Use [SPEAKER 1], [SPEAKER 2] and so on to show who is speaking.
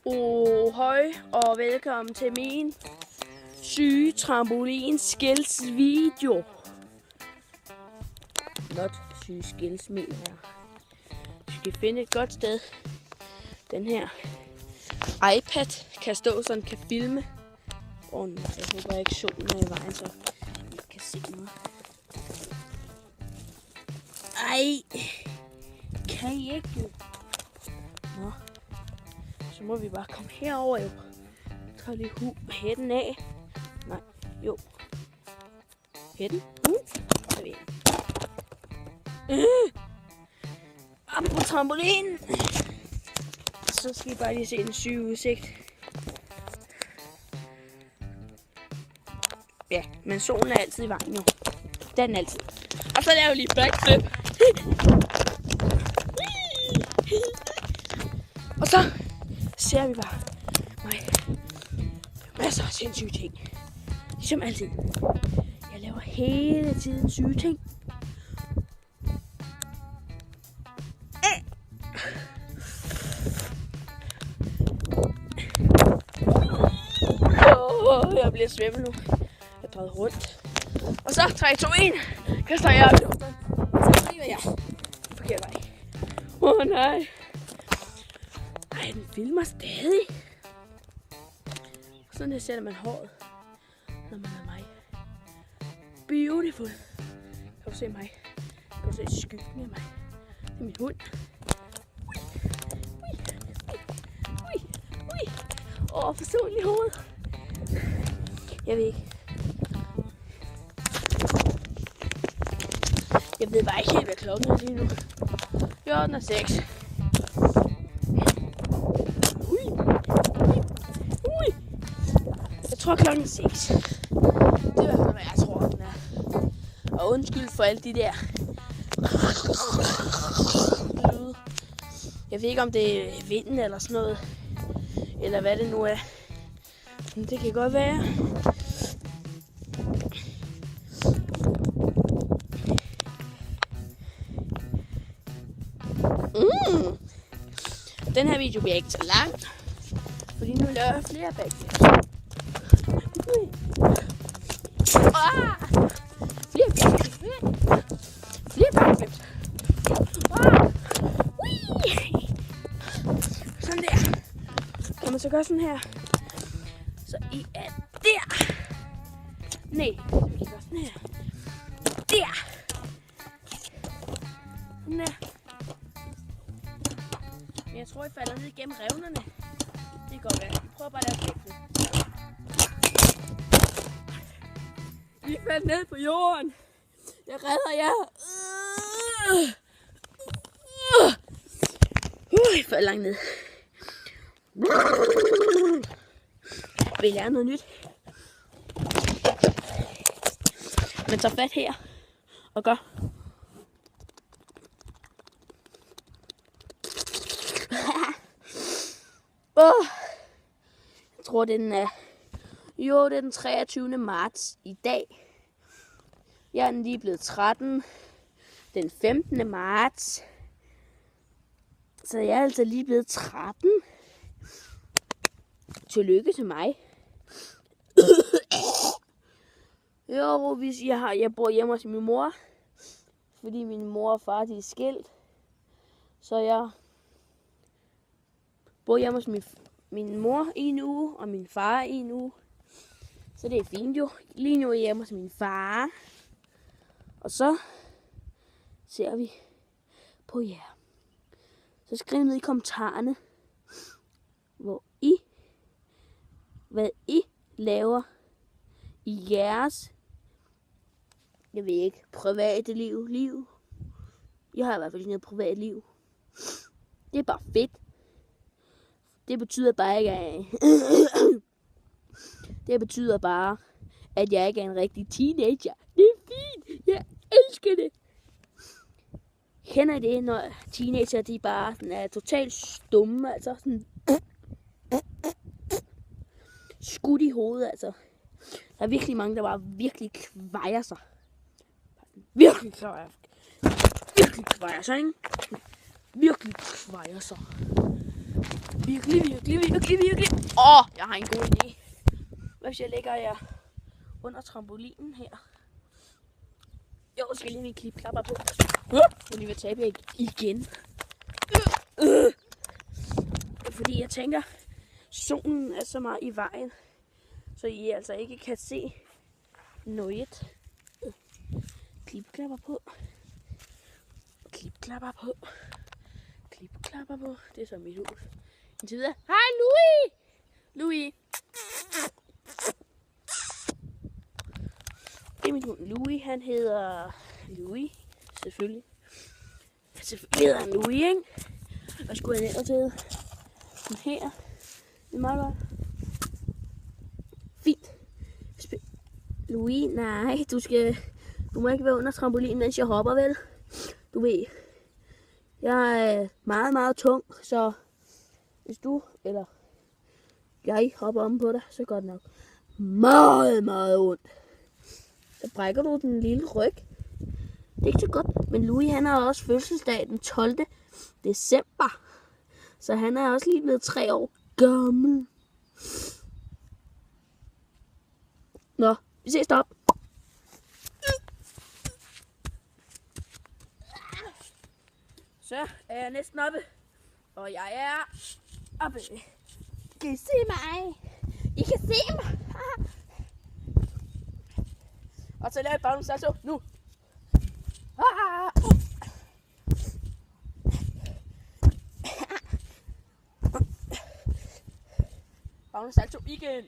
[SPEAKER 1] Hej og velkommen til min syge trampolin skills video. Not syge skilsmil her. Vi skal finde et godt sted. Den her iPad kan stå sådan, kan filme. Nej, jeg håber ikke solen er i vejen, så I kan se noget. Ej, kan I ikke jo? Nå, så må vi bare komme herover jo. Jeg tager lige hætten af. Nej, jo. Hætten. Så er vi op på trampolinen. Så skal vi bare lige se en syg udsigt. Ja, men solen er altid i vejen jo. Den er altid. Og så laver jeg lige backflip. Og så ser vi bare mig. Masser af sindssyge ting. Ligesom altid. Jeg laver hele tiden syge ting. Jeg bliver svimmel nu. Jeg drejer rundt. Og så 3, 2, 1. Kaster jeg op i luften. Så flyver jeg. Forkert vej. Nej. Ej, den filmer stadig. Sådan her sætter man håret, når man er mig. Beautiful. Kan du se mig? Kan du se skyggen af mig? Det er min hund. Ui. For solen i hovedet. Jeg ved ikke. Jeg ved bare ikke helt, hvad klokken er lige nu. Jo, den er 6. Ui. Jeg tror klokken er 6. Det er i hvert fald, hvad jeg tror, den er. Og undskyld for alle de der lyde. Jeg ved ikke, om det er vinden eller sådan noget. Eller hvad det nu er. Men det kan godt være. Den her video bliver ikke så lang, fordi nu laver jeg flere backflips. Flere backflips. Sådan der. Kan man så gøre sådan her? Så I er der. Nej, så vi kan gøre sådan her. Der. Sådan der. Men jeg tror, I falder ned igennem revnerne. Det kan godt være. Vi prøver bare at lave backflip. Vi faldt ned på jorden. Jeg redder jer. Jeg falder langt ned. Vi lærer noget nyt. Man tager fat her og gør. Jeg tror, det er den 23. marts i dag. Jeg er lige blevet 13. Den 15. marts. Så jeg er altså lige blevet 13. Tillykke til mig. Jo, hvis jeg bor hjemme hos min mor. Fordi min mor og far, de er skilt. Så jeg bor hjemme hos min mor i en uge, og min far i en uge. Så det er fint jo. Lige nu er jeg hjemme hos min far. Og så ser vi på jer. Så skriv ned i kommentarerne, hvad I laver i jeres, jeg ved ikke, private liv. Jeg har i hvert fald ikke noget privat liv. Det er bare fedt. Det betyder bare ikke, at jeg ikke er en rigtig teenager. Det er fint. Jeg elsker det. Kender I det, når teenager, de bare sådan, er totalt stumme, altså sådan skudt i hovedet, altså. Der er virkelig mange, der bare virkelig kvejer sig. Virkelig kvejer sig, ikke? Virkelig kvejer sig. Virkelig. Jeg har en god idé. Hvad hvis jeg lægger jer under trampolinen her? Jo, skal lige min klipklapper på. Jeg lige vil tabe jer igen. Fordi jeg tænker, solen er så meget i vejen, så I altså ikke kan se noget. Klipklapper på. Klipklapper på. Klipklapper på. Det er så mit hus. Indtil videre. Hej Louis! Louis. Det er min hund Louis. Han hedder Louis. Selvfølgelig. Selvfølgelig hedder han Louis, ikke? Hvad skulle han ellers hedde? Den her. Det er meget godt. Fint. Louis, nej, du må ikke være under trampolinen, mens jeg hopper, vel? Du ved, jeg er meget, meget tung, så hvis du, eller jeg hopper om på dig, så går det nok meget, meget ondt. Så brækker du den lille ryg. Det er ikke så godt, men Louis, han har også fødselsdag den 12. december. Så han er også lige blevet 3 år gammel. Nå, vi ses op. Så er jeg næsten oppe. Og jeg er oppe. Kan I se mig? I kan se mig. Og så laver jeg bare en salto nu. Bare en salto igen.